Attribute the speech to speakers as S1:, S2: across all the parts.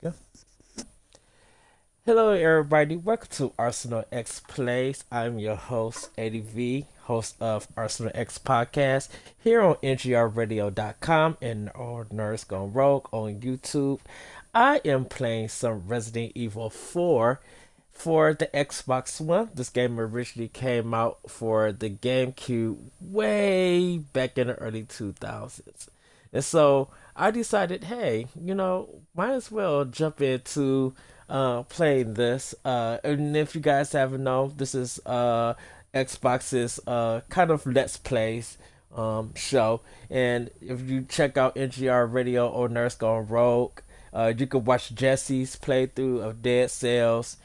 S1: Yeah. Hello, everybody. Welcome to Arsenal X Plays. I'm your host, ADV, host of Arsenal X Podcast, here on NGRradio.com and on Nerds Gone Rogue on YouTube. I am playing some Resident Evil 4 for the Xbox One. This game originally came out for the GameCube way back in the early 2000s. And so I decided, hey, might as well jump into playing this. And if you guys haven't known, this is Xbox's kind of Let's Plays show. And if you check out NGR Radio or Nurse Gone Rogue, you can watch Jesse's playthrough of Dead Cells,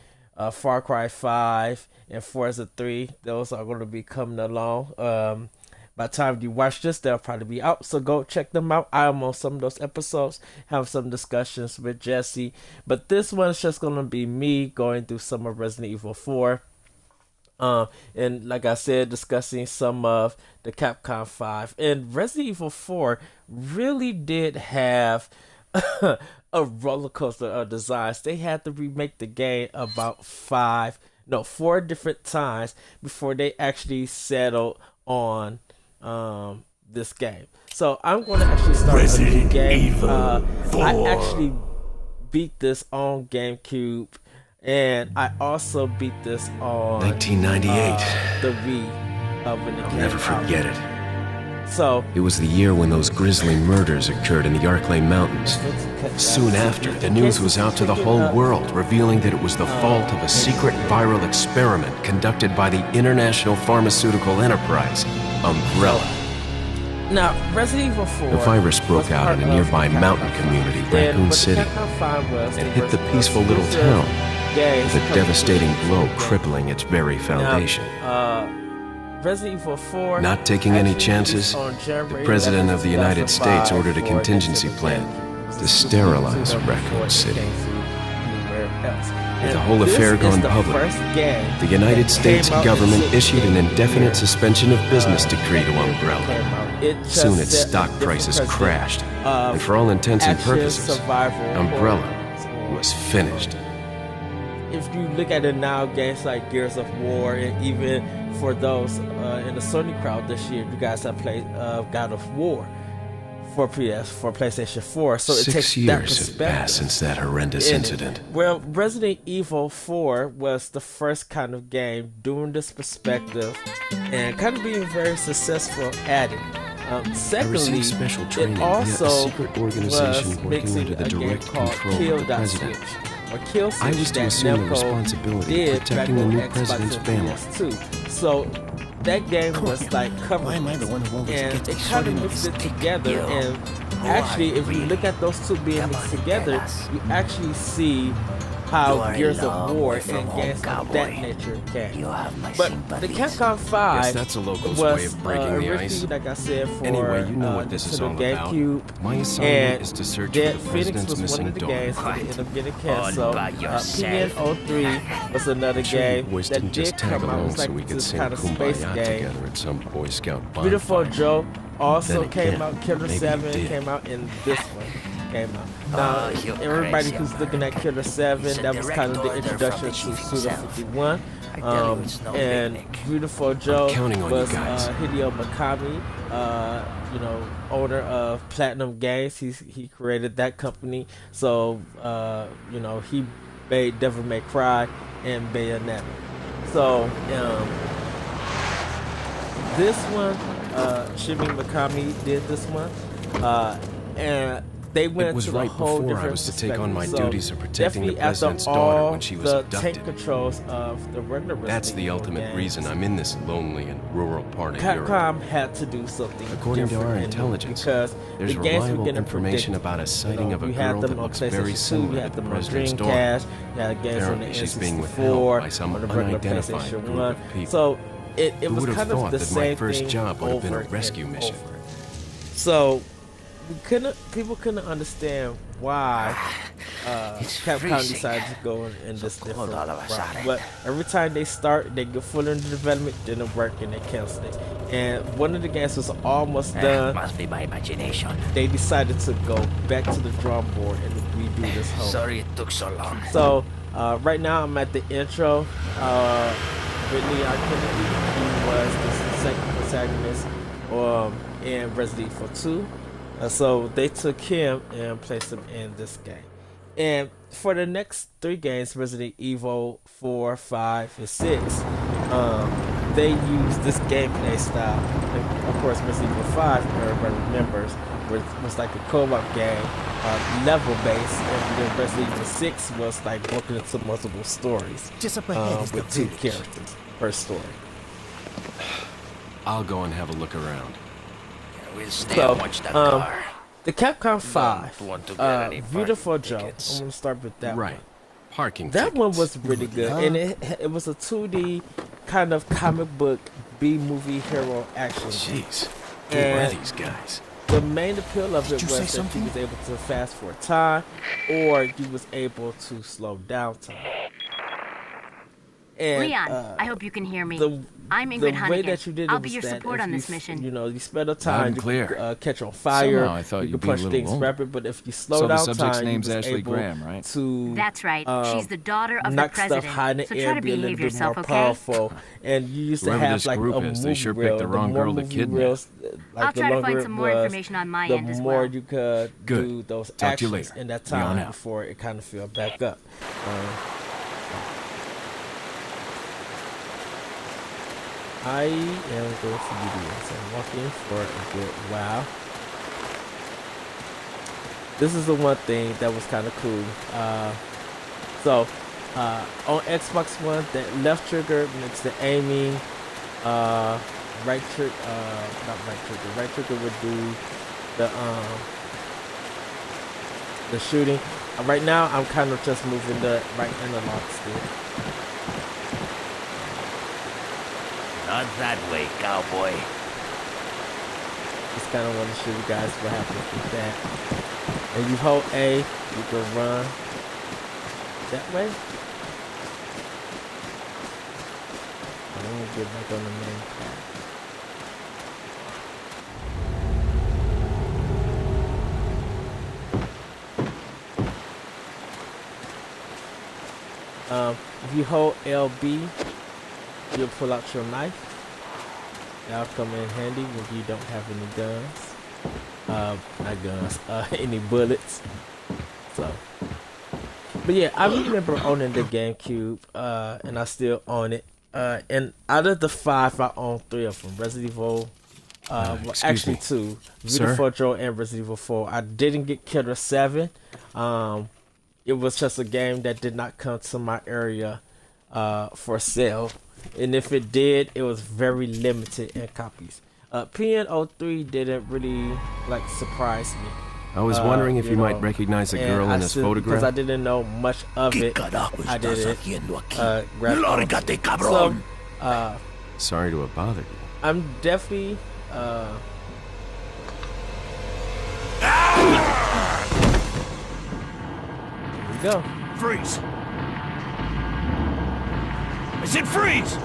S1: Far Cry 5, and Forza 3. Those are going to be coming along. By the time you watch this, they'll probably be out. So go check them out. I'm on some of those episodes, have some discussions with Jesse. But this one's just going to be me going through some of Resident Evil 4. And like I said, discussing some of the Capcom 5. And Resident Evil 4 really did have a roller coaster of designs. They had to remake the game about 4 different times before they actually settled on this game. So I'm going to actually start
S2: Resident
S1: a new game.
S2: Evil 4.
S1: I actually beat this on GameCube, and I also beat this on
S2: 1998.
S1: The Wii when it
S2: I'll
S1: came
S2: never
S1: out.
S2: forget it.
S1: So
S2: It was the year when those grisly murders occurred in the Arklay Mountains. Soon after, the news was out to the whole world, revealing that it was the fault of a secret viral experiment conducted by the international pharmaceutical enterprise, Umbrella.
S1: now Resident Evil 4.
S2: The virus broke
S1: was
S2: out
S1: part
S2: in a
S1: of
S2: nearby
S1: Capcom
S2: mountain
S1: 5.
S2: community,
S1: Then
S2: Raccoon
S1: what the
S2: City,
S1: Capcom 5 was,
S2: and
S1: it
S2: hit
S1: was
S2: the peaceful little
S1: exclusive
S2: town
S1: games
S2: with a
S1: because
S2: devastating
S1: it was
S2: blow
S1: exclusive.
S2: crippling its very foundation.
S1: Resident Evil 4.
S2: Not taking any
S1: actually
S2: chances,
S1: released on January
S2: the President
S1: 11th,
S2: of the United States
S1: 2005
S2: ordered a
S1: for
S2: contingency
S1: Nintendo
S2: plan
S1: GameCube.
S2: to sterilize
S1: Exclusive
S2: Raccoon
S1: before it
S2: City.
S1: came to anywhere else.
S2: With
S1: And
S2: the whole
S1: this
S2: affair
S1: is
S2: gone
S1: the
S2: public,
S1: first game
S2: the United
S1: that
S2: States
S1: came out
S2: government
S1: and
S2: issued an
S1: took
S2: indefinite
S1: years.
S2: suspension of business decree to
S1: Came
S2: Umbrella.
S1: out. It just
S2: Soon its
S1: set a
S2: stock
S1: different
S2: prices
S1: precedent
S2: crashed,
S1: of
S2: and for all intents and
S1: action,
S2: purposes,
S1: survival,
S2: Umbrella
S1: horror.
S2: was finished.
S1: If you look at it now, games like Gears of War, and even for those in the Sony crowd this year, you guys have played God of War for PlayStation 4. So it
S2: 6
S1: takes that
S2: years have
S1: perspective.
S2: passed since that horrendous
S1: in it.
S2: incident.
S1: Well, Resident Evil 4 was the first kind of game doing this perspective and kind of being very successful at it.
S2: I
S1: Secondly,
S2: received special training
S1: it
S2: via a
S1: also
S2: secret organization
S1: was
S2: working
S1: mixing
S2: under the
S1: a game
S2: direct
S1: called
S2: control
S1: Kill
S2: of the
S1: Dot
S2: president.
S1: Switch, or Kill Switch
S2: I was to
S1: that
S2: assume the
S1: Namco
S2: responsibility
S1: did
S2: of protecting
S1: back
S2: the
S1: on
S2: new
S1: Xbox
S2: president's
S1: and
S2: family.
S1: PS2. So that game was like covered,
S3: Why am I the one who always
S1: and
S3: gets
S1: it
S3: the
S1: kind of
S3: short
S1: mixed it
S3: end?
S1: together.
S3: You.
S1: And
S3: Who
S1: actually,
S3: are
S1: if you
S3: really?
S1: look at those two being
S3: Come
S1: mixed
S3: on,
S1: together,
S3: Dennis.
S1: you actually see
S3: You
S1: how
S3: are
S1: Gears
S3: a
S1: of
S3: long
S1: War
S3: way
S1: and
S3: from home,
S1: games of
S3: cowboy.
S1: that nature came.
S3: You have my
S1: But the
S3: sympathies.
S1: Capcom 5
S2: Guess that's a local's
S1: was
S2: way of breaking the
S1: originally,
S2: ice.
S1: like I said, for
S2: Anyway, you know what this is
S1: Nintendo
S2: all about.
S1: GameCube.
S2: My assignment
S1: And
S2: is to search
S1: Dead
S2: for the
S1: Phoenix
S2: president's
S1: was one
S2: missing
S1: of the
S2: daughter.
S1: games that ended up getting
S3: All
S1: canceled.
S3: by yourself.
S1: PN03 was another
S2: Sure, you
S1: game
S2: boys
S1: that
S2: didn't just
S1: did
S2: tag
S1: come out. It
S2: along
S1: was
S2: so
S1: like
S2: we could
S1: this
S2: sing
S1: kind of space
S2: Kumbaya
S1: game.
S2: together at some Boy Scout bonfire.
S1: Beautiful Joe also
S2: Then
S1: came
S2: again,
S1: out. Killer
S2: maybe you
S1: 7
S2: did.
S1: came out, and this one came out. Now,
S3: you
S1: everybody
S3: crazy
S1: who's looking at Killer 7,
S3: He's a
S1: that was
S3: direct
S1: kind of the
S3: order from
S1: introduction
S3: the
S1: to
S3: chief
S1: Suda
S3: himself.
S1: 51.
S3: I tell you, it's no
S1: And
S3: picnic.
S1: Beautiful Joe
S2: counting on you
S1: was
S2: guys.
S1: Hideo Mikami, owner of Platinum Games. He created that company. So, he made Devil May Cry and Bayonetta. So, this one, Shibuya Mikami did this one, and they went
S2: It was
S1: to
S2: right
S1: a whole
S2: before I
S1: different
S2: was to take on my
S1: perspective.
S2: duties of protecting the
S1: definitely after
S2: president's daughter
S1: all
S2: when she was
S1: the
S2: abducted.
S1: tank controls of the regular
S2: That's
S1: Resident
S2: the
S1: Evil
S2: ultimate
S1: games,
S2: reason I'm in this lonely and rural part of Europe.
S1: Capcom had to do something
S2: According to
S1: different
S2: our
S1: in it
S2: intelligence,
S1: because
S2: there's
S1: the games were
S2: reliable
S1: getting
S2: information
S1: predictable.
S2: about a sighting of a
S1: we had
S2: girl
S1: them
S2: that
S1: on
S2: looks very
S1: PlayStation 2, we
S2: similar to
S1: had
S2: the
S1: them on
S2: president's daughter.
S1: Dreamcast, we had games on the
S2: Apparently she's being withheld
S1: N64,
S2: by some
S1: on the regular
S2: unidentified
S1: PlayStation
S2: group
S1: 1.
S2: of people.
S1: So it
S2: Who
S1: was
S2: would have
S1: kind of
S2: thought
S1: the
S2: that my
S1: same
S2: first
S1: thing
S2: job would have been a
S1: over
S2: rescue
S1: and
S2: mission?
S1: over. So people couldn't understand why
S3: It's
S1: Capcom
S3: freezing.
S1: decided to go in this
S3: So
S1: different
S3: cold all of a
S1: route.
S3: sudden.
S1: But every time they start, they get full into development, didn't work, and they canceled it. And one of the games was almost done.
S3: Must be my imagination.
S1: They decided to go back to the drawing board and redo this whole.
S3: Sorry it took so long.
S1: So right now I'm at the intro. Whitley R. Kennedy, he was the second protagonist in Resident Evil 2. So they took him and placed him in this game. And for the next 3 games, Resident Evil 4, 5, and 6, they used this gameplay style. And of course, Resident Evil 5, everybody remembers, was like a co-op game, level-based, and then Resident Evil 6 was like broken into multiple stories
S4: Just up ahead is
S1: with
S4: the
S1: 2
S4: village.
S1: characters per story.
S2: I'll go and have a look around.
S3: We'll stay
S1: So,
S3: and watch that car.
S1: The Capcom 5,
S3: want to get any
S1: Beautiful
S3: parking
S1: Joe. I'm
S3: tickets.
S1: gonna start with that
S2: Right.
S1: one.
S2: Parking
S1: That one
S2: tickets.
S1: was really good, and it was a 2D kind of comic book B movie hero action.
S2: Jeez. Who
S1: And-
S2: are these guys?
S1: The main appeal of it
S4: you
S1: was
S4: say
S1: that
S4: something?
S1: you was able to fast forward time, or you was able to slow down time. And,
S5: Leon, I hope you can hear me. I'm
S1: the
S5: Ingrid
S1: way
S5: Hunnigan.
S1: that you did it
S5: I'll
S1: was
S5: be your
S1: that
S5: support
S1: if
S5: on
S1: you
S5: this
S1: s-
S5: mission.
S1: You know, you spend the
S2: Loud
S1: time,
S2: and
S1: you
S2: clear.
S1: could, catch on fire.
S2: Somehow I thought
S1: you
S2: you'd
S1: could
S2: be a
S1: punch
S2: little
S1: things
S2: older.
S1: rapid, but if you slow
S6: So the
S1: down
S6: subject's
S1: time,
S6: name's
S1: you was
S6: Ashley
S1: able
S6: Graham, right?
S1: to
S5: That's right. She's the daughter of the
S1: knock stuff
S5: president.
S1: high in the
S5: So
S1: air,
S5: try to
S1: be a little
S5: behave
S1: bit
S5: yourself,
S1: more
S5: okay?
S1: powerful. And you used to
S2: Whoever
S1: have
S2: this
S1: like
S2: group
S1: a
S2: is, they
S1: movie
S2: sure picked
S1: reel.
S2: the wrong
S1: more
S2: girl to
S1: movie
S2: kidnap.
S1: reels, like
S5: I'll
S1: the
S5: try to
S1: longer
S5: find
S1: it
S5: some more
S1: was,
S5: information on my
S1: the
S5: end as
S1: more
S5: well.
S1: you could
S2: Good.
S1: do those
S2: Talk to you
S1: actions
S2: later.
S1: in that
S2: Be on
S1: time
S2: out.
S1: before it kind of feel back up. I am going to do this. I'm walking for a good while. This is the one thing that was kind of cool. On Xbox One, that left trigger makes the aiming. Right trigger, not right trigger. Right trigger would do the shooting. Right now, I'm kind of just moving the right analog stick.
S3: Not that way, cowboy.
S1: Just kind of want to show you guys what happens with that. And you hold A, you can run that way. And then we'll get back on the main path. If you hold LB, you'll pull out your knife. That'll come in handy when you don't have any guns. Not guns, any bullets. So, but yeah, I remember owning the GameCube, and I still own it. And out of the 5, I own 3 of them. Resident Evil, well,
S2: excuse
S1: actually
S2: me.
S1: 2.
S2: Sir?
S1: Beautiful Joe and Resident Evil 4. I didn't get Killer 7. It was just a game that did not come to my area for sale. And if it did, it was very limited in copies. PN03 didn't really like surprise me.
S2: I was wondering if you
S1: know,
S2: might recognize a
S1: and
S2: girl
S1: I
S2: in this
S1: still- because I
S2: photograph.
S1: didn't know much of it.
S3: Carajo
S1: I did
S3: estás
S1: it.
S3: haciendo aquí?
S1: Grab
S3: Lárgate,
S1: so,
S3: cabrón.
S2: Sorry to have bothered you.
S1: I'm definitely here we go.
S3: Freeze! I said freeze!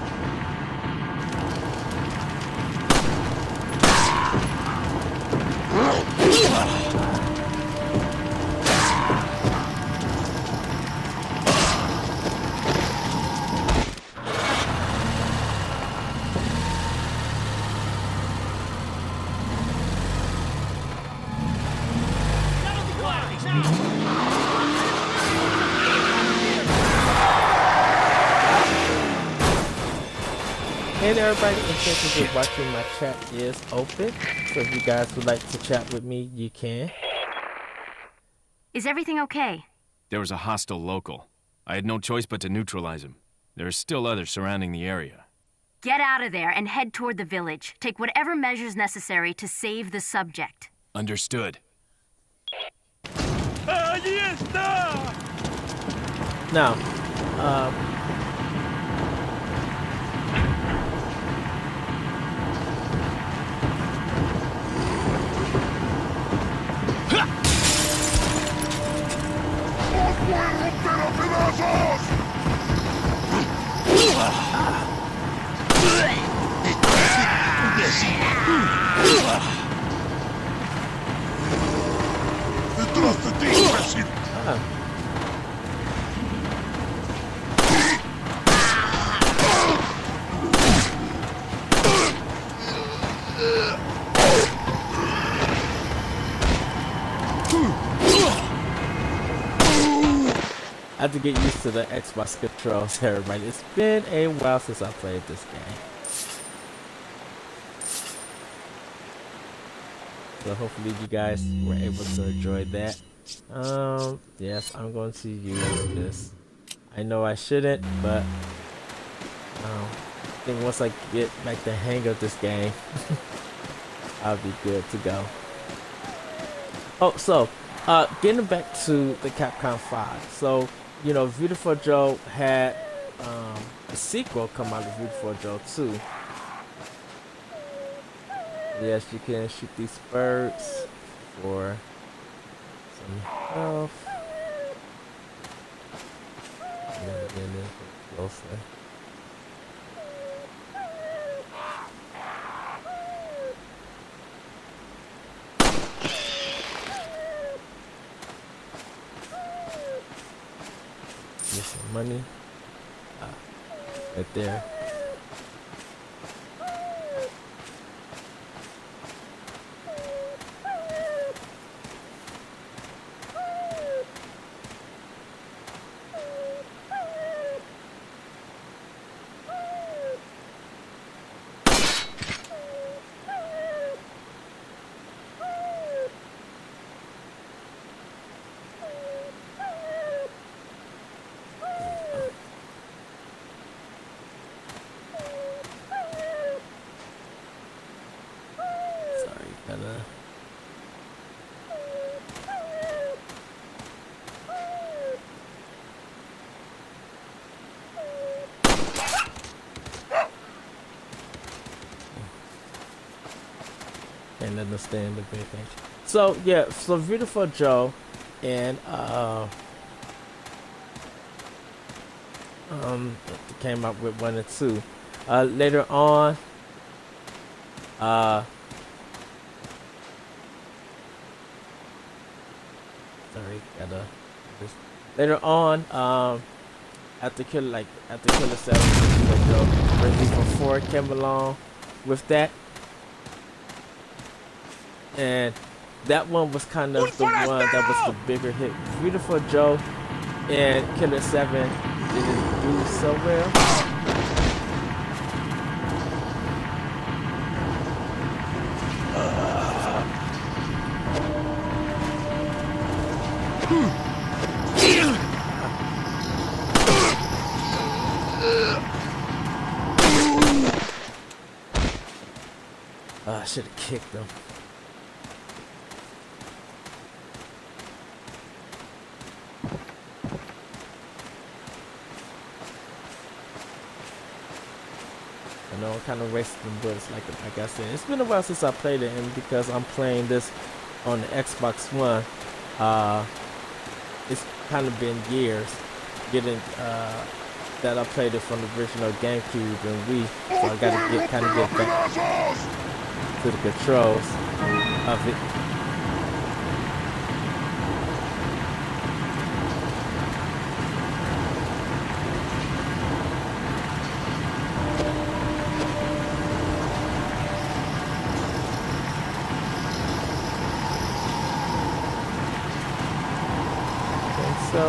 S1: And everybody, in case you're watching, my chat is open. So if you guys would like to chat with me, you can.
S5: Is everything okay?
S2: There was a hostile local. I had no choice but to neutralize him. There are still others surrounding the area.
S5: Get out of there and head toward the village. Take whatever measures necessary to save the subject.
S2: Understood.
S1: Now,
S4: Detrás de ti, imbécil.
S1: I have to get used to the Xbox controls, everybody. It's been a while since I played this game. So hopefully you guys were able to enjoy that. Yes, I'm going to use this. I know I shouldn't, but I think once I get back the hang of this game, I'll be good to go. Oh, so getting back to the Capcom 5. So, you know, Beautiful Joe had a sequel come out of Beautiful Joe 2. Yes, you can shoot these birds for some health. And then again, closer. Get some money. Right there. And understand the big thing. So yeah, so Beautiful Joe and came up with 1 and 2. Later on, later on, after Killer 7, Resident Evil 4 came along with that. And that one was kind of the one that was the bigger hit. Beautiful Joe and Killer 7 didn't do so well. I should have kicked them. I know I'm kind of wasting them, but it's like I said, it's been a while since I played it, and because I'm playing this on the Xbox One, it's kind of been years getting that I played it from the original GameCube and Wii, so I gotta get back to the controls of it. So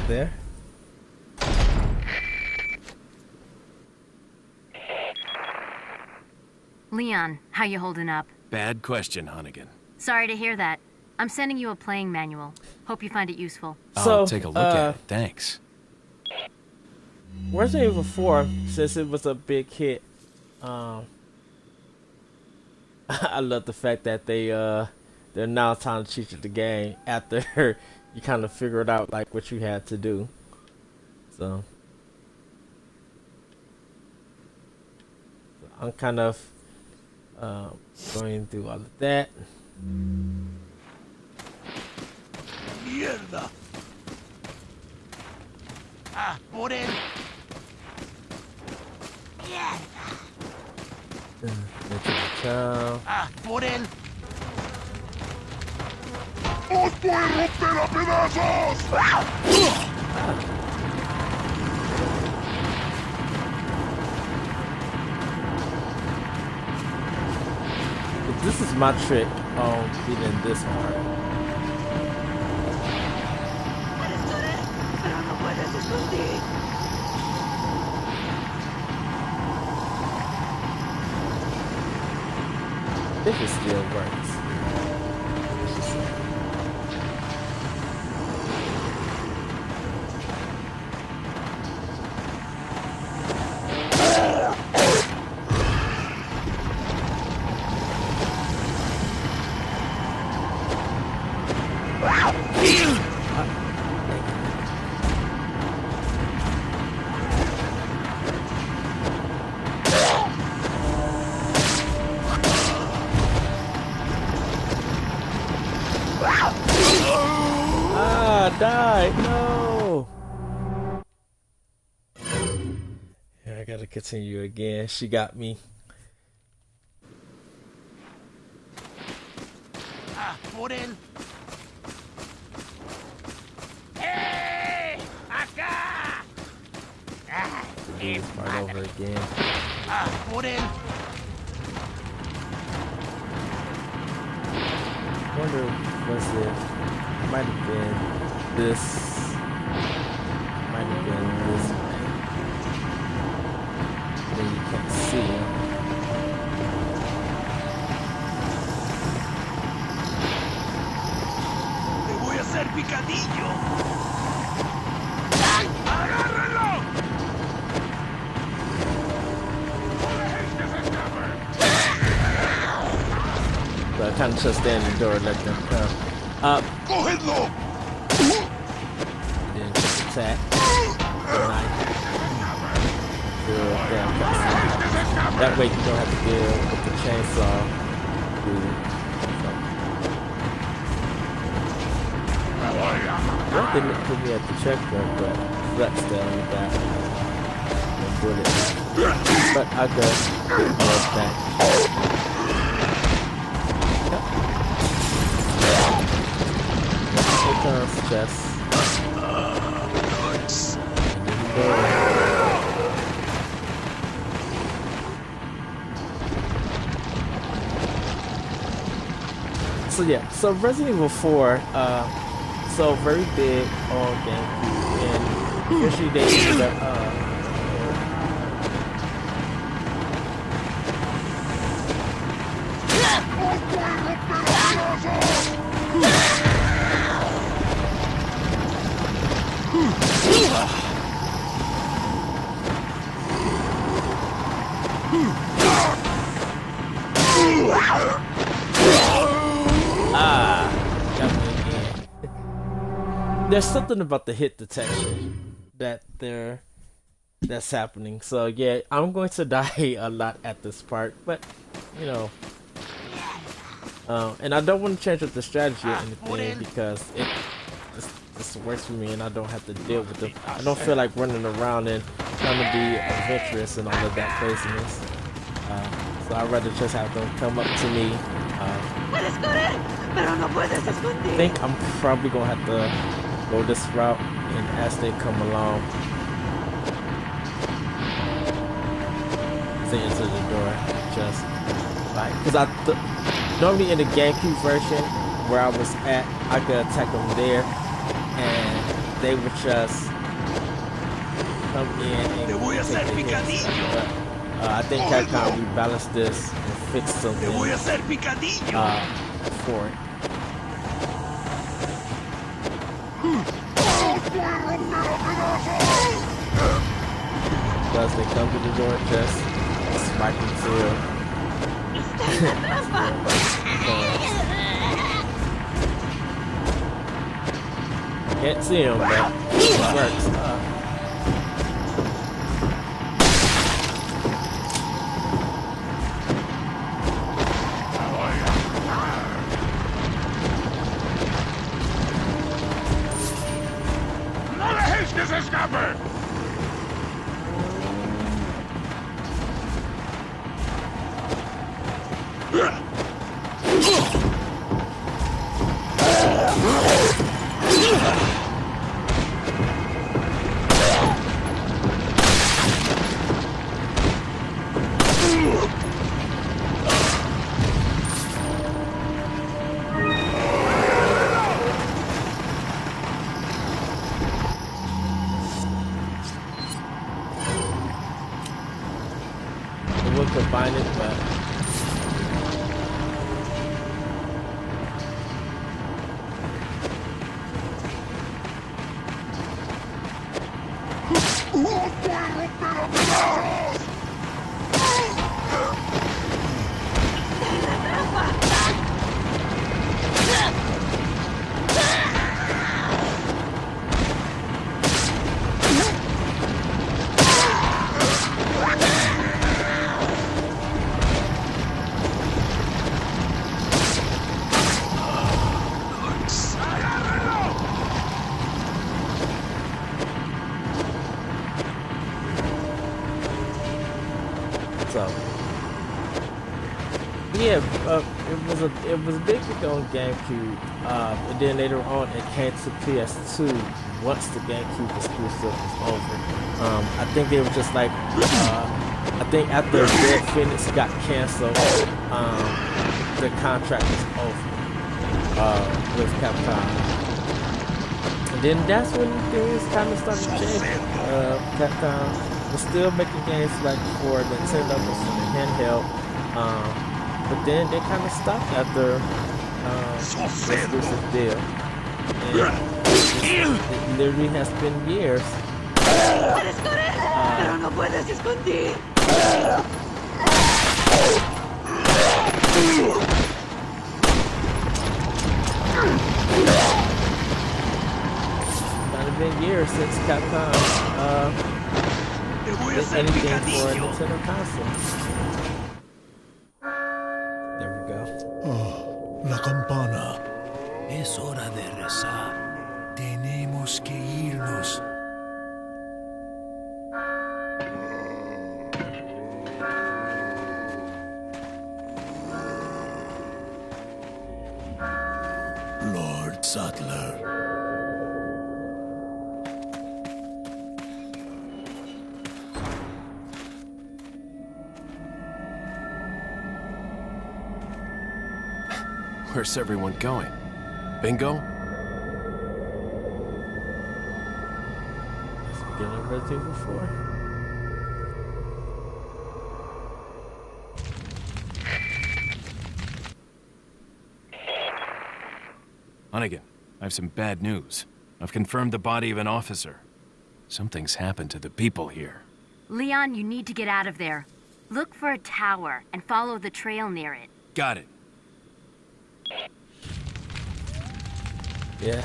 S1: there.
S5: Leon, how you holding up?
S2: Bad question, Hunnigan.
S5: Sorry to hear that. I'm sending you a playing manual. Hope you find it useful.
S2: I'll take a look at it. Thanks.
S1: Resident Evil 4, since it was a big hit, um, I love the fact that they're now trying to teach you the game after you kind of figured out like what you had to do. So I'm kind of going through all of that.
S3: Mierda. Ah, por él. Mierda.
S1: Into the town.
S3: Ah, por él.
S4: ¡Os voy a romper a pedazos!
S1: But this is my trick on beating this hard.
S5: Pero no puedes esconder.
S1: If it still works. Die! No! Yeah, I gotta continue again. She got me.
S3: Ah, por él. ¡Eh! ¡Acá! Ah,
S1: Do this part over again.
S3: ah, por él.
S1: I wonder was it might have been this might have been this way. Then you can't see him.
S3: Te voy a hacer picadillo. ¡Ay! ¡Agárrenlo!
S1: So I kind of just stand in the door and let them come.
S4: ¡Cogedlo!
S1: Then just attack. The knife. Damn cutscene. That way you don't have to deal with the chainsaw. That didn't put me at the checkpoint, but Flex down with that. And bullet. But I could get more back. Here comes Jess. So yeah, so Resident Evil 4, so very big on GameCube, and usually they use that, there's something about the hit detection that's happening. So yeah, I'm going to die a lot at this part, but you know, and I don't want to change up the strategy or anything because this works for me, and I don't have to deal with it. I don't feel like running around and trying to be adventurous and all of that craziness. So I'd rather just have them come up to me. I think I'm probably gonna have to go this route, and as they come along, they enter the door, just like, because normally in the GameCube version where I was at, I could attack them there, and they would just come in and take the hits. But I think Capcom rebalanced this and fixed something for it. because they come to the door just swipe until can't see him, but it works.
S4: ¡No dejéis que se escape!
S1: We'll combine it, but so yeah, it was a big hit on GameCube, and then later on it came to PS2 once the GameCube exclusive was over. I think it was just like I think after Red Phoenix got canceled, the contract was over with Capcom, and then that's when things kind of started changing. Capcom was still making games like for Nintendo and the handheld, but then they kind of stopped after the exclusive deal. And it literally has been years.
S6: ¡Puedes correr! ¡Pero no puedes esconder!
S1: Kind of been years since Capcom
S3: Te voy a
S1: did
S3: hacer
S1: anything for a
S3: picadillo.
S1: Nintendo console. There we go.
S7: La campana.
S8: Es hora de rezar. Tenemos que irnos.
S7: Lord Sattler.
S2: Where's everyone going? Bingo?
S1: Getting Resident Evil 4.
S2: Hunnigan, I have some bad news. I've confirmed the body of an officer. Something's happened to the people here.
S5: Leon, you need to get out of there. Look for a tower and follow the trail near it.
S2: Got it.
S1: Yeah.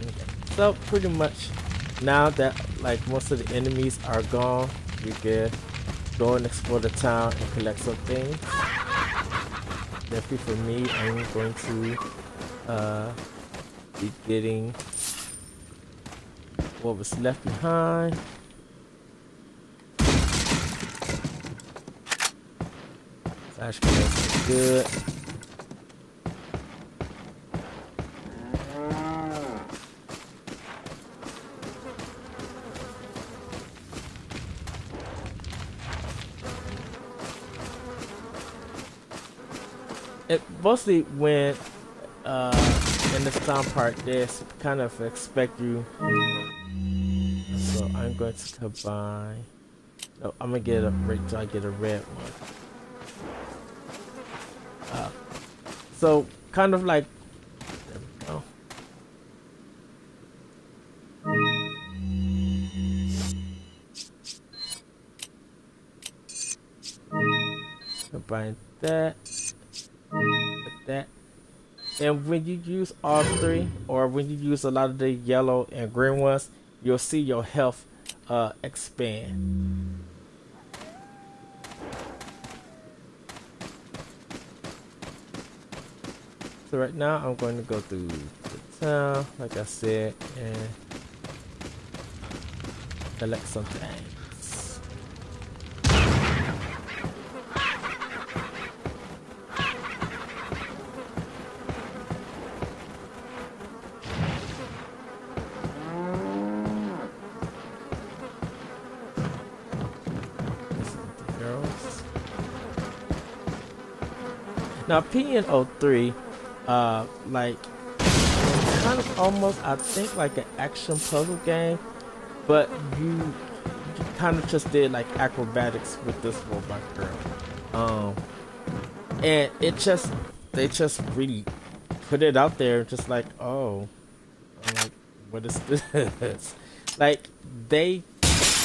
S1: Okay. So pretty much now that like most of the enemies are gone, we can go and explore the town and collect some things. Definitely for me, I'm going to be getting what was left behind. Flash grenades are good. It mostly when in this town part they kind of expect you, so I'm going to combine. No, I'm gonna get a wait till I get a red one. So kind of like there we go. combine that with that. And when you use all three, or when you use a lot of the yellow and green ones, you'll see your health expand. So right now I'm going to go through the town, like I said, and collect some things. Now PN03, like, kind of almost, I think, like an action puzzle game, but you kind of just did like acrobatics with this robot girl. And they just really put it out there, just like, oh, I'm like, what is this? Like, they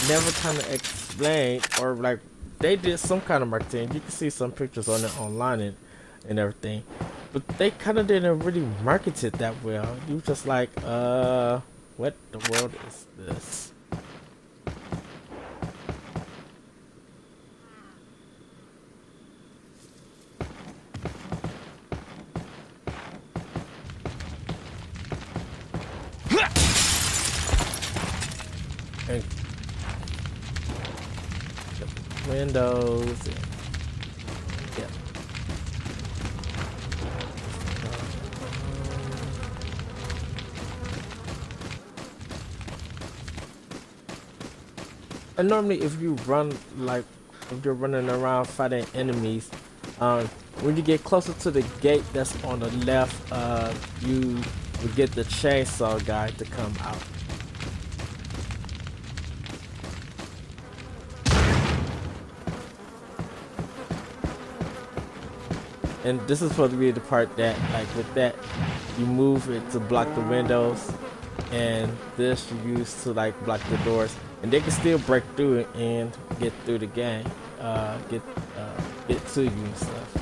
S1: never kind of explained, or like, they did some kind of marketing. You can see some pictures on it online and everything, but they kind of didn't really market it that well. You were just like, what the world is this? And windows and yeah. And normally if you run, like if you're running around fighting enemies, when you get closer to the gate that's on the left, you will get the chainsaw guy to come out. And this is supposed to be the part that, like, with that, you move it to block the windows, and this you use to like block the doors, and they can still break through it and get through the game, get to you and stuff.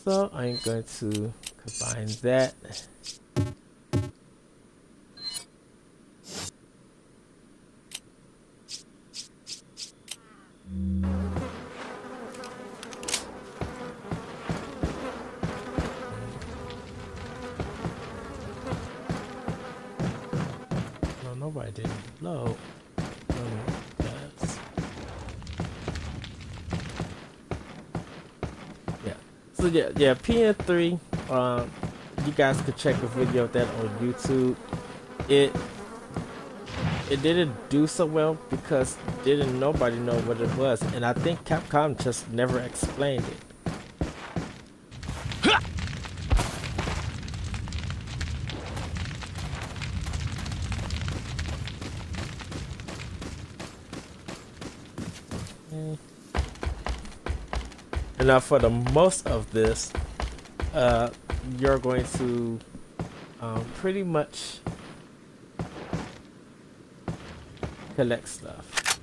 S1: So I'm going to combine that. No, nobody didn't load. So yeah, PN3, you guys could check a video of that on YouTube. It didn't do so well because didn't nobody know what it was, and I think Capcom just never explained it. And now for the most of this, you're going to pretty much collect stuff.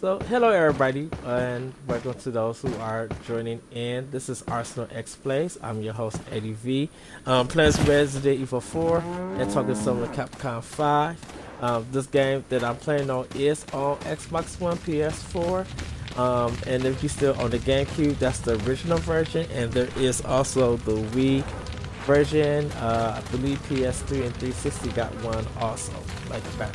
S1: So hello everybody, and welcome to those who are joining in. This is Arsenal X Plays. I'm your host Eddie V. Playing Resident Evil 4 and talking some of Capcom 5. This game that I'm playing on is on Xbox One, PS4. And if you're still on the GameCube, that's the original version, and there is also the Wii version. I believe PS3 and 360 got one also, like that.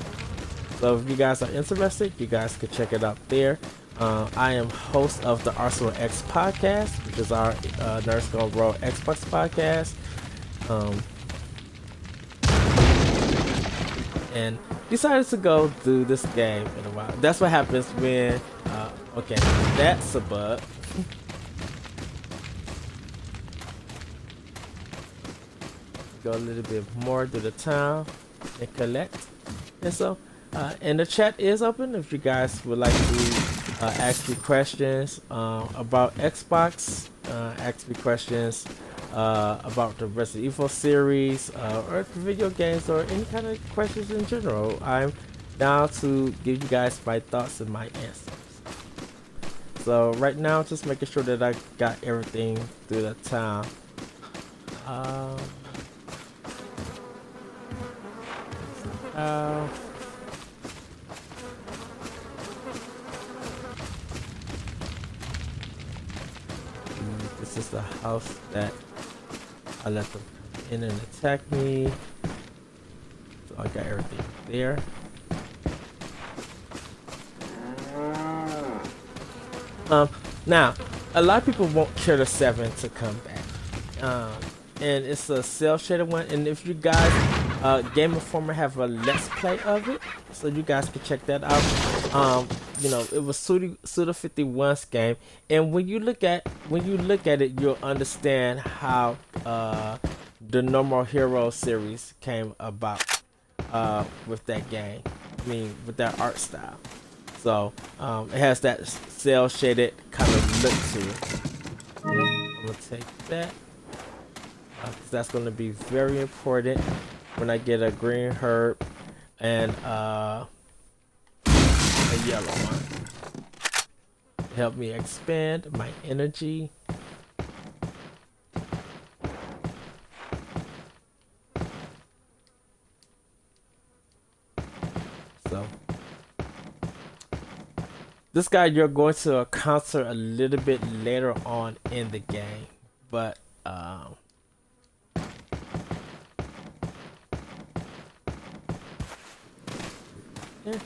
S1: So if you guys are interested, you guys can check it out there. I am host of the Arsenal X podcast, which is our Nerds Gone Rogue Xbox podcast. And decided to go do this game in a while. That's what happens when okay, that's a bug. Go a little bit more to the town and collect. And so, and the chat is open if you guys would like to ask me questions about Xbox. Ask me questions about the Resident Evil series, or video games, or any kind of questions in general. I'm down to give you guys my thoughts and my answers. So right now, just making sure that I got everything through the town. This is the house that I let them come in and attack me. So I got everything there. Now, a lot of people want Killer 7 to come back. And it's a cell shaded one. And if you guys, Game Informer have a let's play of it, so you guys can check that out. You know, it was Suda51's game, and when you look at it, you'll understand how the No More Heroes series came about with that game. I mean, with that art style. So it has that cell shaded kind of look to it. I'm gonna take that. Cause that's gonna be very important when I get a green herb and a yellow one. Help me expand my energy. So this guy you're going to encounter a little bit later on in the game, but yeah.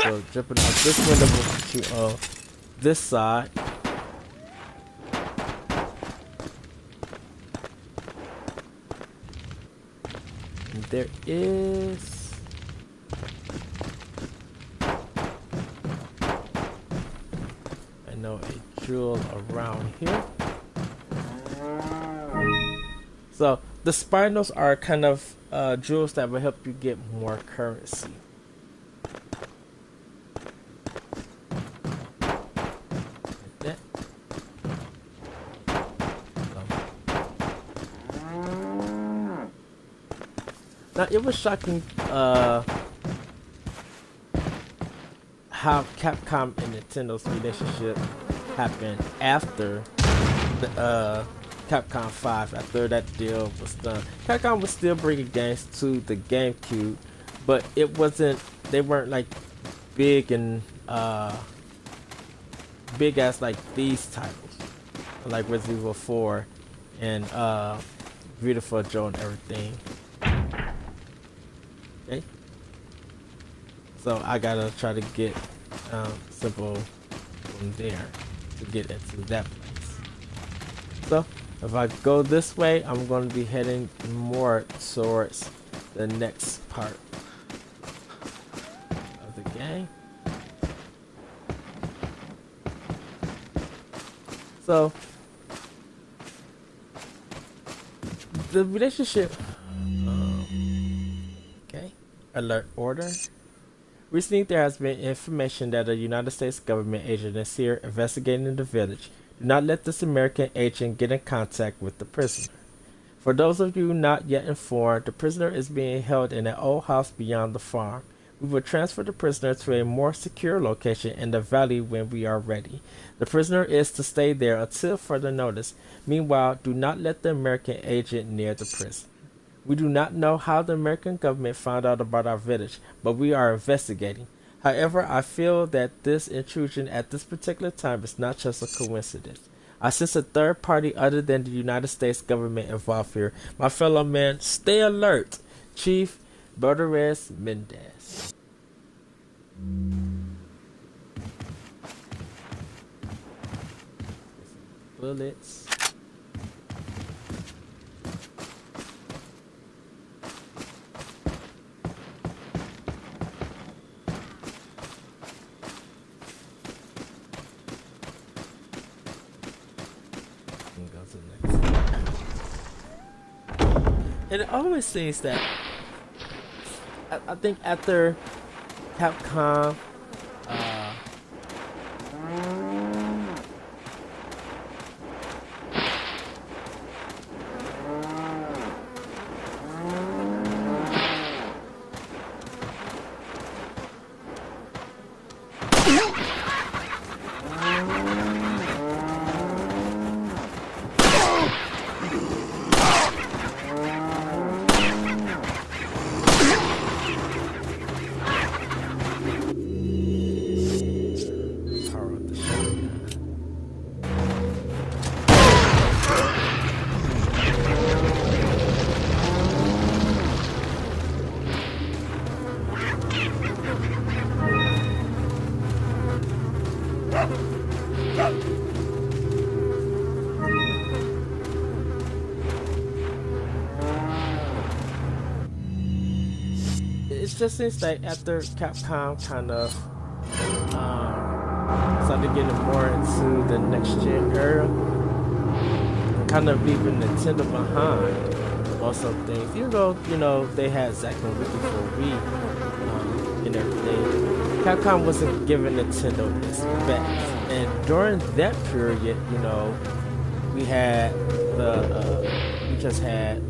S1: So jumping out this window to this side. And there is I know a jewel around here. So the spinels are kind of jewels that will help you get more currency. Now, it was shocking how Capcom and Nintendo's relationship happened after the Capcom 5, after that deal was done. Capcom was still bringing games to the GameCube, but it wasn't, they weren't like big and big as like these titles, like Resident Evil 4 and Beautiful Joe and everything. Okay. So I gotta try to get simple from there to get into that place. So if I go this way, I'm going to be heading more towards the next part of the game. So the relationship. Alert order. Recently, there has been information that a United States government agent is here investigating the village. Do not let this American agent get in contact with the prisoner. For those of you not yet informed, the prisoner is being held in an old house beyond the farm. We will transfer the prisoner to a more secure location in the valley when we are ready. The prisoner is to stay there until further notice. Meanwhile, do not let the American agent near the prison. We do not know how the American government found out about our village, but we are investigating. However, I feel that this intrusion at this particular time is not just a coincidence. I sense a third party other than the United States government involved here. My fellow man, stay alert. Chief Bertores Mendez. Bullets. And it always seems that I think after Capcom, it just seems like after Capcom kind of started getting more into the next gen era, kind of leaving Nintendo behind on some things. You know, they had Zack and Wiki for Wii and everything. Capcom wasn't giving Nintendo its best, and during that period, you know, we had we just had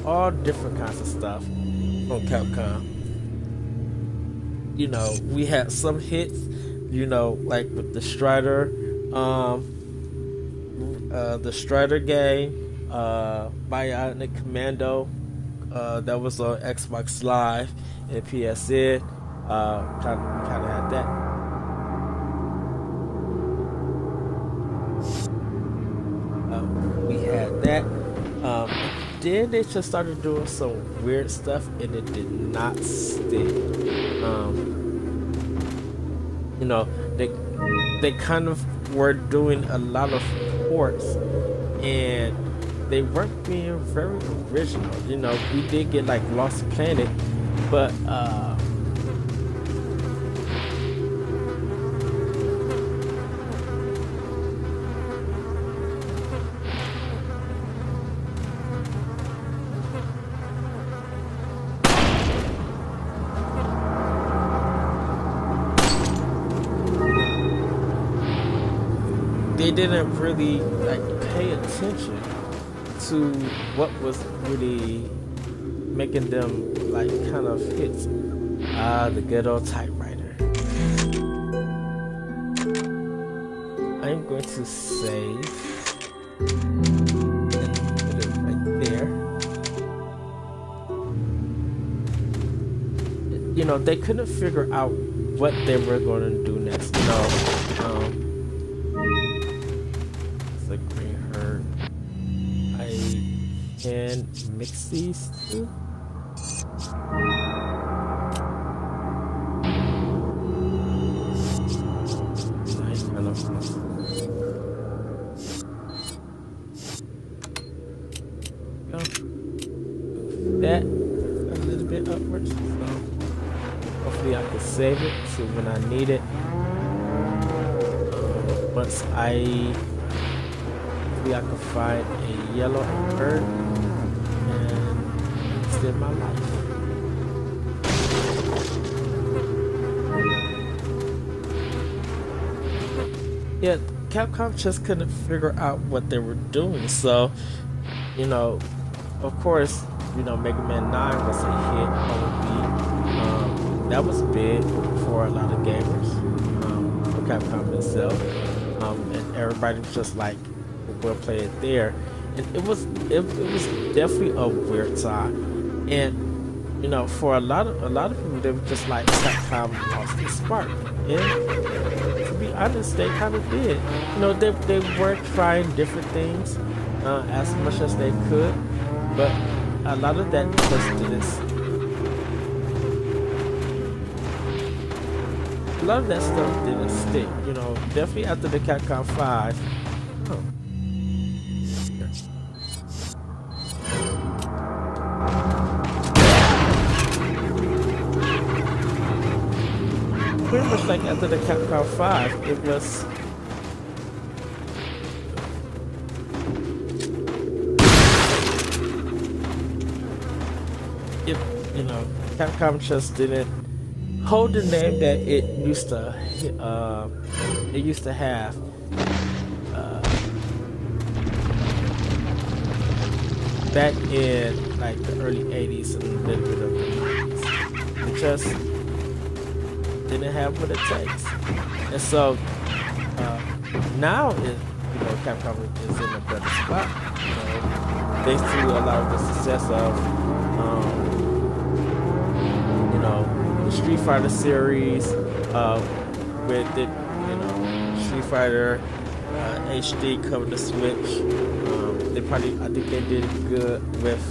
S1: all different kinds of stuff from Capcom. You know, we had some hits, you know, like with the Strider game, Bionic Commando, that was on Xbox Live and PSN. Kind of had that. We had that. Then they just started doing some weird stuff, and it did not stick. You know, they kind of were doing a lot of ports, and they weren't being very original. You know, we did get like Lost Planet, but they didn't really like pay attention to what was really making them like kind of hits. The good old typewriter. I'm going to save and put it right there. You know, they couldn't figure out what they were going to do next. You know, the green herb. I can mix these two. Nice kind of go. That a little bit upwards. So hopefully I can save it so when I need it. Once I can find a yellow herb and extend my life. Yeah, Capcom just couldn't figure out what they were doing. So, you know, of course, you know, Mega Man 9 was a hit on Wii. That was big for a lot of gamers, for Capcom itself. And everybody was just like, we'll play it there, and it was definitely a weird time. And you know, for a lot of people, they were just like, Capcom lost its spark. And to be honest, they kind of did. You know, they were trying different things as much as they could, but a lot of that just didn't. A lot of that stuff didn't stick. You know, definitely after the Capcom 5. Pretty much like after the Capcom 5, it was Capcom just didn't hold the name that it used to have. Back in like the early 80s and a little bit of the 90s. It just didn't have what it takes. And so now Capcom is in a better spot. Thanks to a lot of the success of the Street Fighter series, with the Street Fighter HD covered the Switch. I think they did good with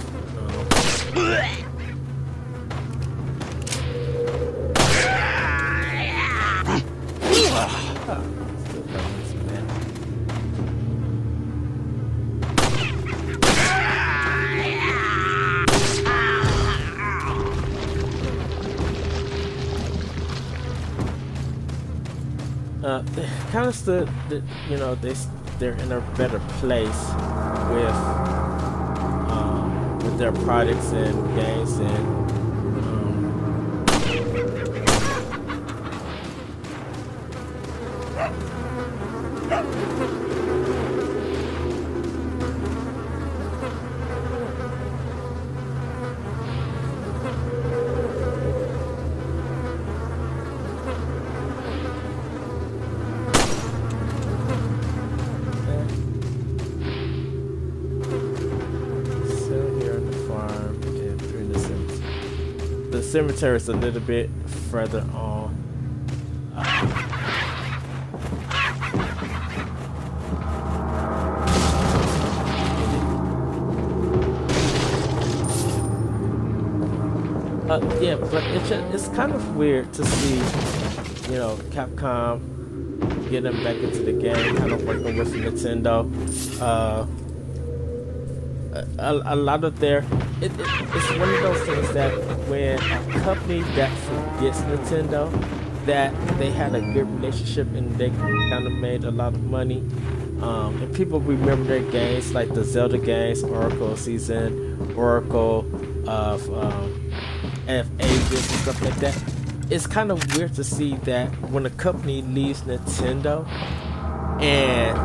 S1: they kind of stood, they're in a better place with their products and games and cemetery is a little bit further on. Yeah, but it's kind of weird to see, Capcom getting back into the game, kind of working with Nintendo. A lot of it's one of those things that when a company that forgets Nintendo, that they had a good relationship and they kind of made a lot of money, and people remember their games like the Zelda games, Oracle Season, Oracle of FA and stuff like that. It's kind of weird to see that when a company leaves Nintendo and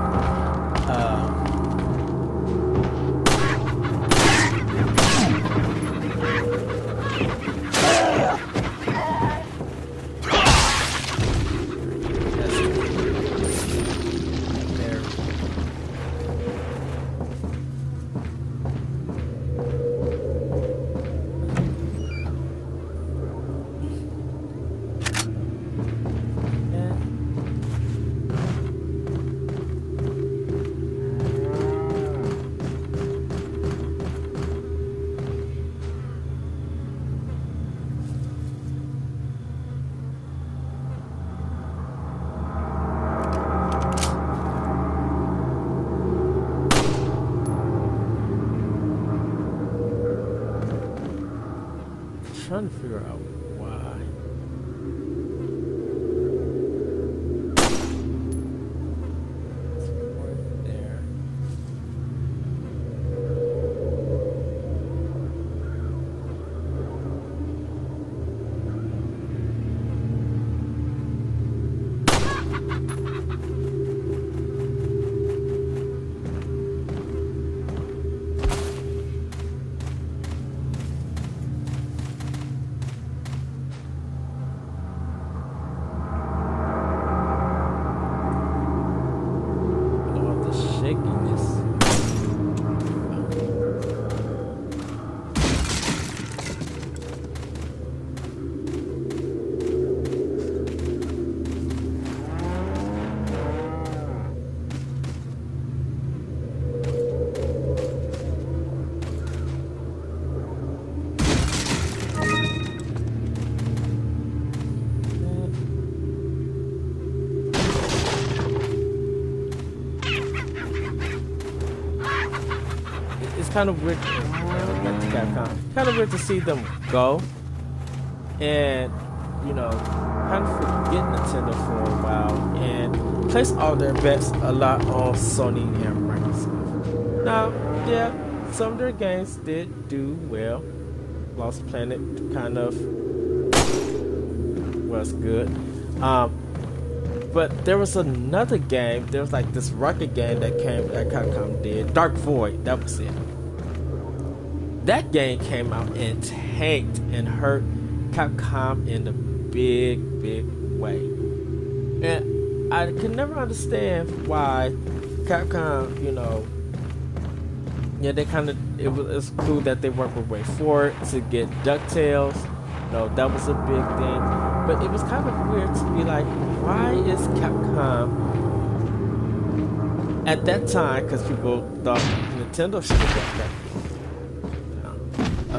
S1: trying to figure out why. It's right there. Kind of weird, back to Capcom. Kind of weird to see them go and kind of forget Nintendo for a while and place all their bets a lot on Sony and Microsoft. Now, yeah, some of their games did do well, Lost Planet kind of was good. But there was another game. There was like this rocket game that Capcom did. Dark Void. That was it. That game came out and tanked and hurt Capcom in a big way. And I could never understand why Capcom, they kind of, it's cool that they worked with WayForward to get DuckTales. That was a big thing. But it was kind of weird to be like, why is Capcom at that time, because people thought Nintendo should have got that.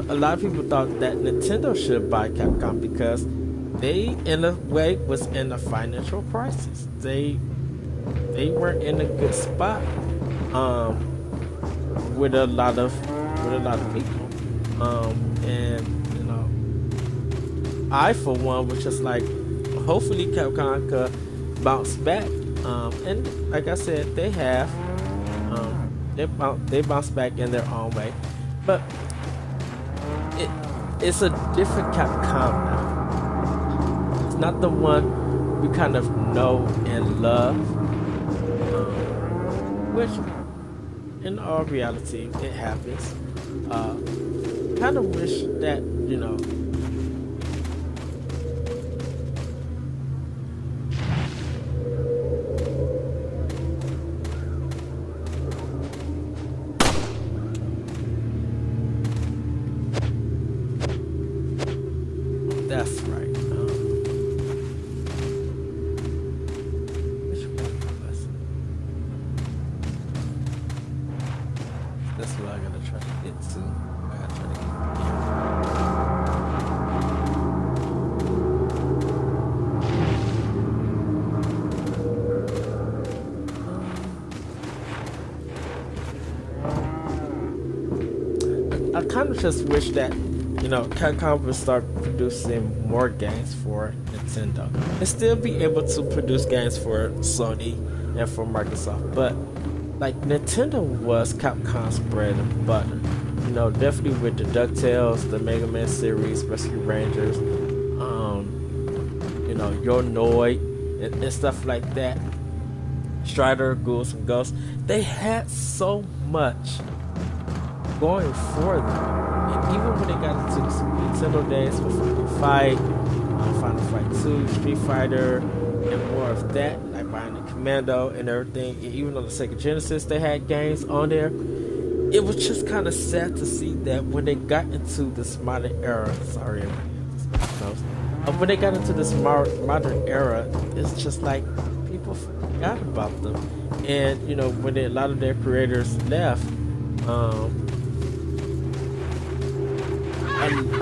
S1: A lot of people thought that Nintendo should buy Capcom because they, in a way, was in a financial crisis. They weren't in a good spot with a lot of people, and I for one was just like, hopefully Capcom could bounce back, and like I said, they have. They bounced back in their own way, but it's a different Capcom now. It's not the one we kind of know and love, which in all reality it happens. Kind of wish that that's right. Which one was it? That's what I gotta try to get to. I gotta try to get I kind of just wish that Capcom would start producing more games for Nintendo and still be able to produce games for Sony and for Microsoft. But like Nintendo was Capcom's bread and butter. Definitely with the DuckTales, the Mega Man series, Rescue Rangers, Your Noid and stuff like that. Strider, Ghouls and Ghosts. They had so much going for them. And even when they got into the Super Nintendo days with Final Fight 2, Street Fighter, and more of that, like Bionic Commando and everything, and even on the Sega Genesis they had games on there. It was just kind of sad to see that when they got into this modern era, when they got into this modern era, it's just like people forgot about them. And when a lot of their creators left,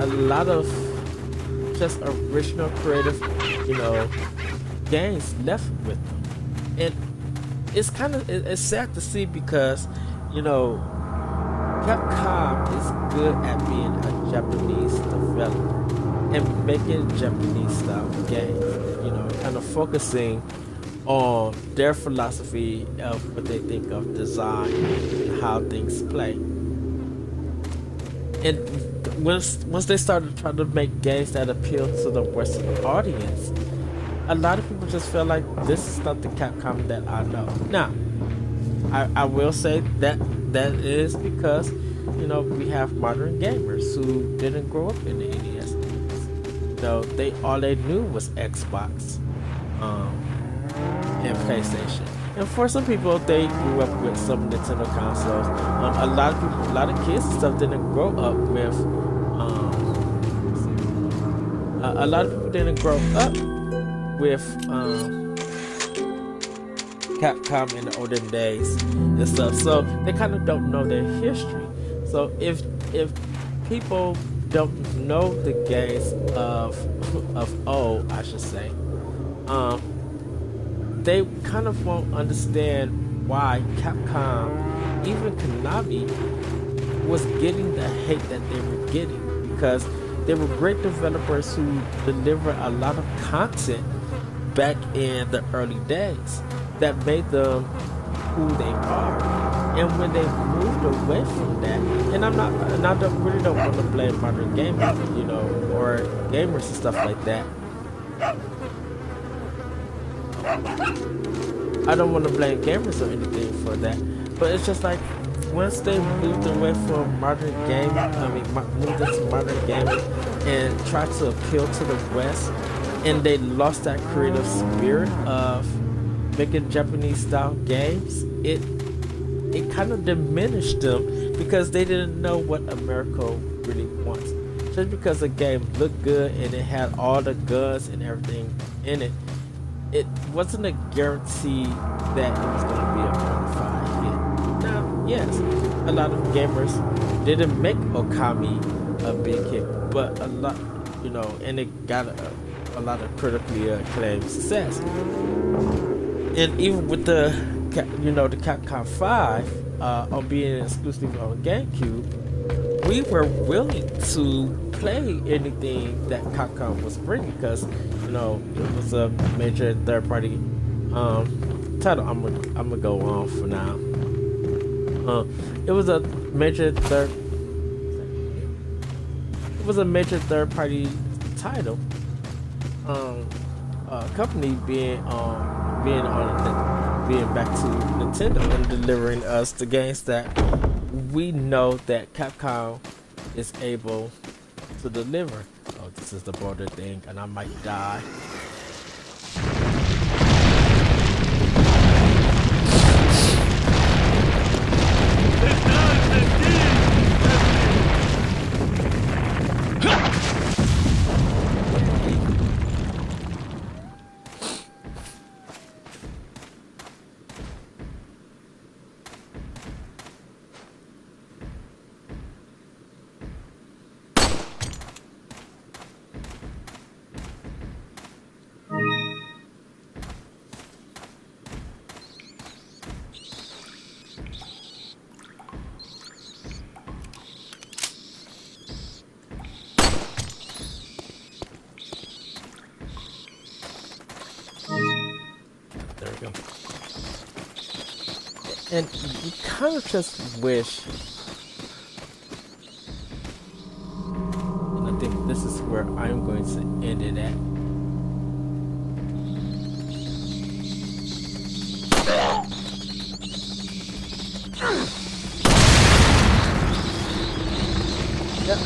S1: a lot of just original creative, games left with them. And it's it's sad to see because, Capcom is good at being a Japanese developer and making Japanese style games, kind of focusing on their philosophy of what they think of design and how things play. And once they started trying to make games that appeal to the Western audience, a lot of people just feel like this is not the Capcom that I know. Now, I will say that is because, we have modern gamers who didn't grow up in the NES. All they knew was Xbox and PlayStation. And for some people, they grew up with some Nintendo consoles. A lot of kids and stuff didn't grow up with. A lot of people didn't grow up with Capcom in the olden days and stuff, so they kind of don't know their history. So if people don't know the games of old, I should say, they kind of won't understand why Capcom, even Konami, was getting the hate that they were getting, because they were great developers who delivered a lot of content back in the early days that made them who they are. And when they moved moved away from that, and really don't want to blame modern gamers, or gamers and stuff like that. I don't want to blame gamers or anything for that, but it's just like once they moved away from modern gaming, moved into modern gaming and tried to appeal to the West, and they lost that creative spirit of making Japanese style games, it kind of diminished them because they didn't know what America really wants. Just because a game looked good and it had all the guns and everything in it, it wasn't a guarantee that it was going to be a bona fide hit. Now, yes, a lot of gamers didn't make Okami a big hit, but a lot, and it got a lot of critically acclaimed success. And even with the Capcom 5 on being exclusive on GameCube, we were willing to play anything that Capcom was bringing because it was a major third-party title. I'm gonna go on for now. It was a major third-party title. Company being back to Nintendo and delivering us the games that we know that Capcom is able to deliver. Oh, this is the border thing, and I might die. There we go. And you kind of just wish, and I think this is where I'm going to end it at. Yep.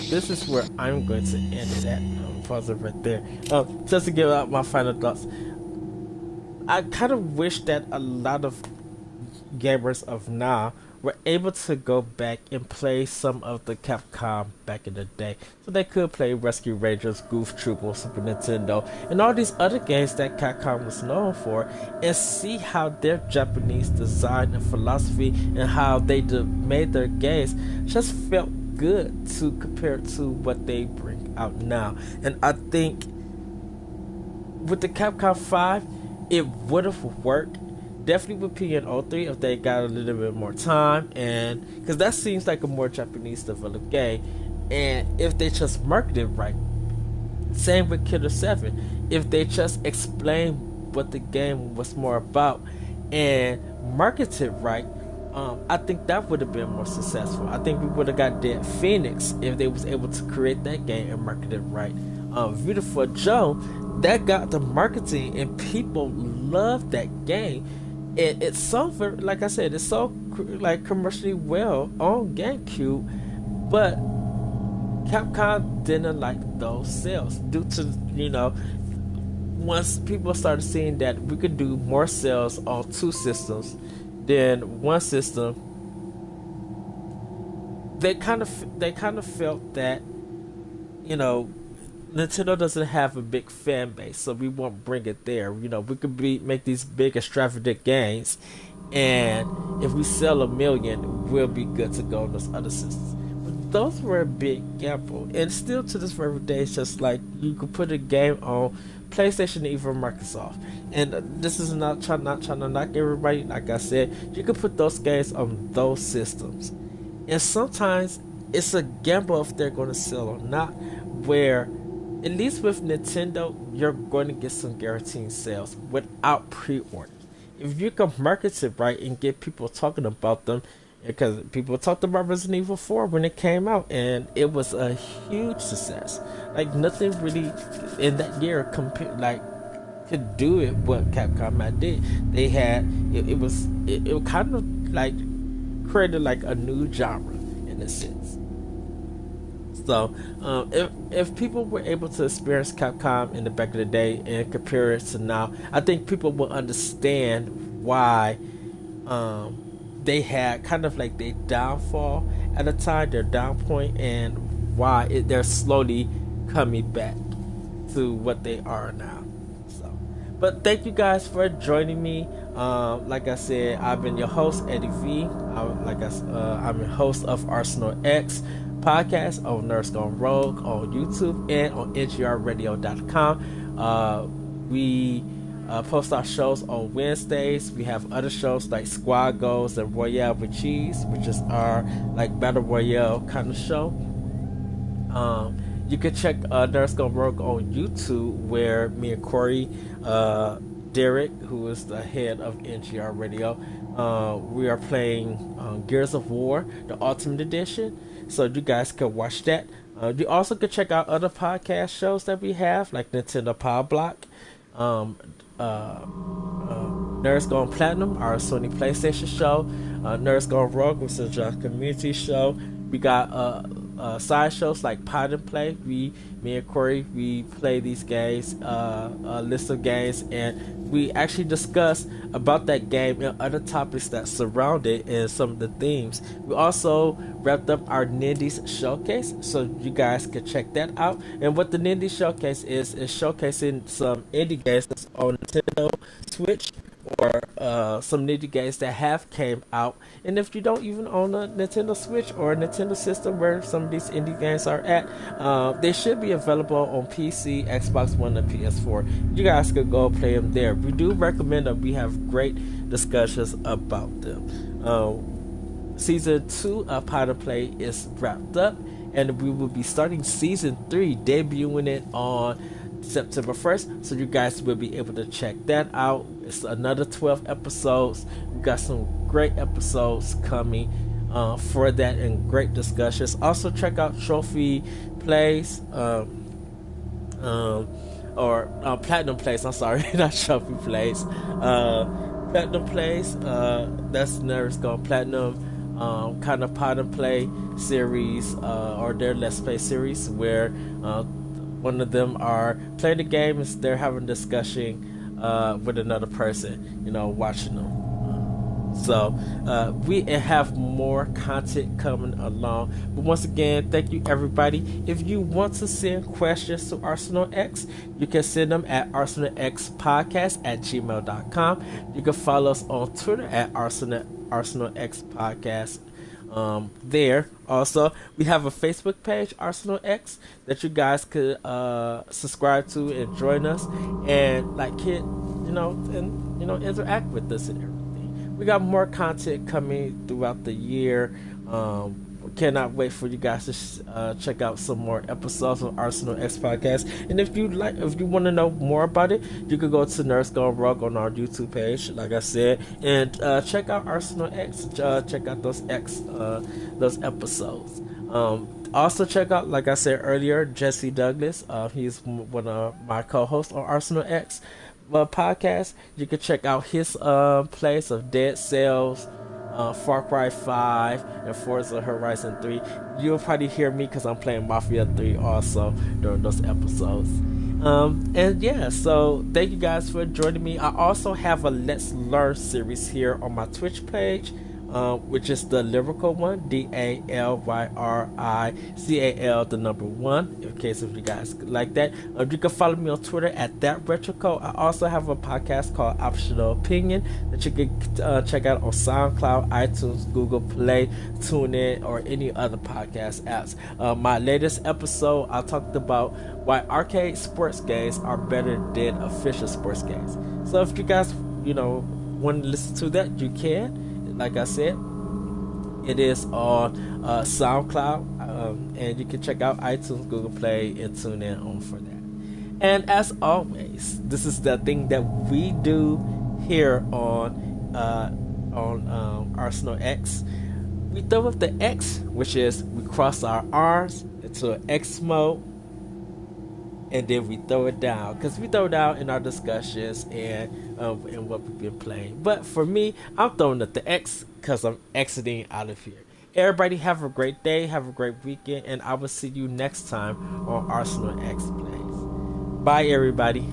S1: This is where I'm going to end it at. Pause it right there. Just to give out my final thoughts. I kind of wish that a lot of gamers of now were able to go back and play some of the Capcom back in the day. So they could play Rescue Rangers, Goof Troop, Super Nintendo, and all these other games that Capcom was known for, and see how their Japanese design and philosophy and how they made their games just felt good to compare to what they bring out now. And I think with the Capcom 5, it would have worked definitely with PN03 if they got a little bit more time, and because that seems like a more Japanese developed game, and if they just marketed right. Same with Killer 7, if they just explained what the game was more about and marketed right, I think that would have been more successful. I think we would have got Dead Phoenix if they was able to create that game and market it right. Beautiful Joe, that got the marketing and people loved that game. It's so very, like I said, it's so like commercially well on GameCube, but Capcom didn't like those sales due to, once people started seeing that we could do more sales on two systems than one system, they kind of felt that, Nintendo doesn't have a big fan base, so we won't bring it there. We could make these big extravagant games, and if we sell 1 million, we'll be good to go on those other systems. But those were a big gamble, and still to this very day, it's just like you could put a game on PlayStation, even Microsoft. And this is not trying to knock everybody. Like I said, you could put those games on those systems, and sometimes it's a gamble if they're going to sell or not. Where at least with Nintendo, you're going to get some guaranteed sales without pre-orders. if you can market it right and get people talking about them, because people talked about Resident Evil 4 when it came out, and it was a huge success. Like nothing really in that year could do it what Capcom had did. They had it kind of like created like a new genre in a sense. So if people were able to experience Capcom in the back of the day and compare it to now, I think people will understand why they had kind of like their downfall at the time, their down point, and why they're slowly coming back to what they are now. So, but thank you guys for joining me. Like I said, I've been your host, Eddie V. I'm a host of Arsenal X podcast on Nerds Gone Rogue on YouTube and on NGRradio.com. We post our shows on Wednesdays. We have other shows like Squad Goals and Royale with Cheese, which is our like battle royale kind of show. You can check Nerds Gone Rogue on YouTube, where me and Corey, Derek, who is the head of NGR Radio, we are playing Gears of War, the Ultimate Edition. So you guys can watch that. You also can check out other podcast shows that we have, like Nintendo Power Block, Nerds Gone Platinum, our Sony PlayStation show, Nerds Gone Rogue, which is our community show. We got side shows like Pod and Play. Me and Corey, we play these games, a list of games, and we actually discuss about that game and other topics that surround it and some of the themes. We also wrapped up our Nindies Showcase, so you guys can check that out. And what the Nindies Showcase is showcasing some indie games that's on Nintendo Switch, or some indie games that have came out. And if you don't even own a Nintendo Switch or a Nintendo system where some of these indie games are at, they should be available on PC, Xbox One, and PS4. You guys could go play them there. We do recommend that we have great discussions about them. Season 2 of Pod and Play is wrapped up, and we will be starting Season 3, debuting it on September 1st, so you guys will be able to check that out. It's another 12 episodes. We got some great episodes coming for that, and great discussions. Also check out Trophy Plays, or Platinum Plays, I'm sorry, not Trophy Plays. Platinum Plays, that's Nerds Gone Platinum, kind of Pod and Play series, or their Let's Play series, where one of them are playing the game and they're having a discussion with another person, watching them. So we have more content coming along. But once again, thank you everybody. If you want to send questions to Arsenal X, you can send them at arsenalxpodcast@gmail.com. You can follow us on Twitter at arsenalxpodcast. There also we have a Facebook page, Arsenal X, that you guys could subscribe to and join us and interact with us and everything. We got more content coming throughout the year. Cannot wait for you guys to check out some more episodes of Arsenal X Podcast. And if you want to know more about it, you can go to Nerds Gone Rogue on our YouTube page, like I said, and check out Arsenal X. Check out those episodes. Also check out, like I said earlier, Jesse Douglas. He's one of my co-hosts on Arsenal X podcast. You can check out his plays of Dead Cells, Far Cry 5, and Forza Horizon 3. You'll probably hear me because I'm playing Mafia 3 also during those episodes. And yeah, so thank you guys for joining me. I also have a Let's Learn series here on my Twitch page, which is the lyrical one, DALYRICAL, the number 1, in case if you guys like that. You can follow me on Twitter at ThatRetroCode. I also have a podcast called Optional Opinion that you can check out on SoundCloud, iTunes, Google Play, TuneIn, or any other podcast apps. My latest episode, I talked about why arcade sports games are better than official sports games. So if you guys, want to listen to that, you can. Like I said, it is on SoundCloud, and you can check out iTunes, Google Play, and tune in on for that. And as always, this is the thing that we do here on Arsenal X. We throw up the X, which is we cross our R's into an X mode, and then we throw it down, because we throw down in our discussions and what we've been playing. But for me, I'm throwing up the X because I'm exiting out of here. Everybody have a great day, have a great weekend, and I will see you next time on Arsenal X Plays. Bye, everybody.